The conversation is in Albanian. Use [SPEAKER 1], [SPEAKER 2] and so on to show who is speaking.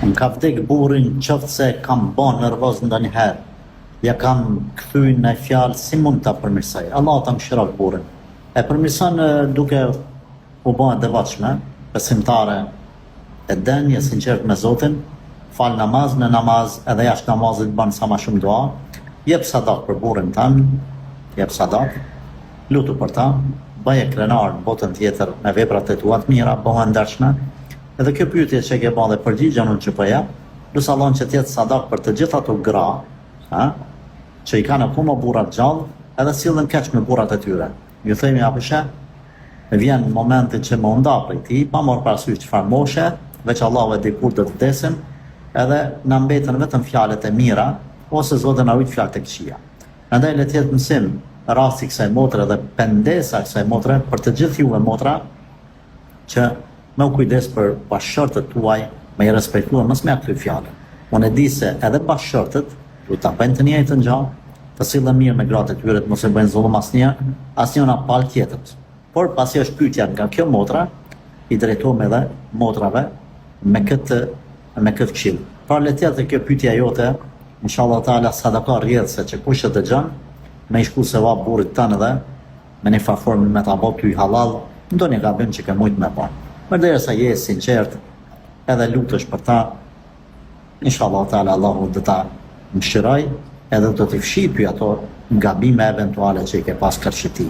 [SPEAKER 1] Më ka vdek burin qoftë se kam bon nervoz ndonjëherë, ja kam kthy në fjalë si mund ta përmirësoj. Allah ta mëshiroj burin. E përmirëson duke u bën e devotshme, besimtare, e denjë, e sinqert me Zotin, fal namaz, në namaz edhe jashtë namazit bën sa më shumë dua, jep sadak për burrin tan, jep sadak, lutu për ta, bëje krenar në botën tjetër me veprat e tua të mira, bëhe ndershme. Edhe kjo pyetje që ke bën dhe përgjigjen unë që po jap, lutem Allahun që të jetë sadak për të gjithë ato gra, që i kanë akoma burrat gjallë, edhe sillen keq me burrat e tyre. Ju themi apo sheh, vjen momenti që më nda prej ti, pa marrë parasysh çfarë moshe, veç Allahu e di kur do të vdesim, edhe na mbeten vetëm fjalët e mira, ose Zoti na ujt fjalët e këqija. Prandaj le të jetë mësim rasti kësaj motre dhe pendesa kësaj motre për të gjithë juve motra, që me u kujdes për bashkëshortët tuaj, me i respektuar, mos me aty fjalë. Unë e di se edhe bashkëshortët duhet ta bëjnë të njëjtën gjë, të sillen mirë me gratë e tyre, mos e bëjnë zullum asnjë na pal tjetrës. Por pasi është pyetja nga kjo motra, i drejtohem edhe motrave me këtë këshill. Pra le të jetë kjo pyetja jote, inshallah taala sadaka rrjedhse që kush e dëgjon, me i shku se va burrit tanë edhe me një farformë me ta bë ty halal, ndonjë gabim që ke mujt me bën. Përderisa je sinqert, edhe lutesh për ta, inshallah taala Allahu do ta mëshiroj edhe do të fshijë ato gabime eventuale që i ke pas kërshiti.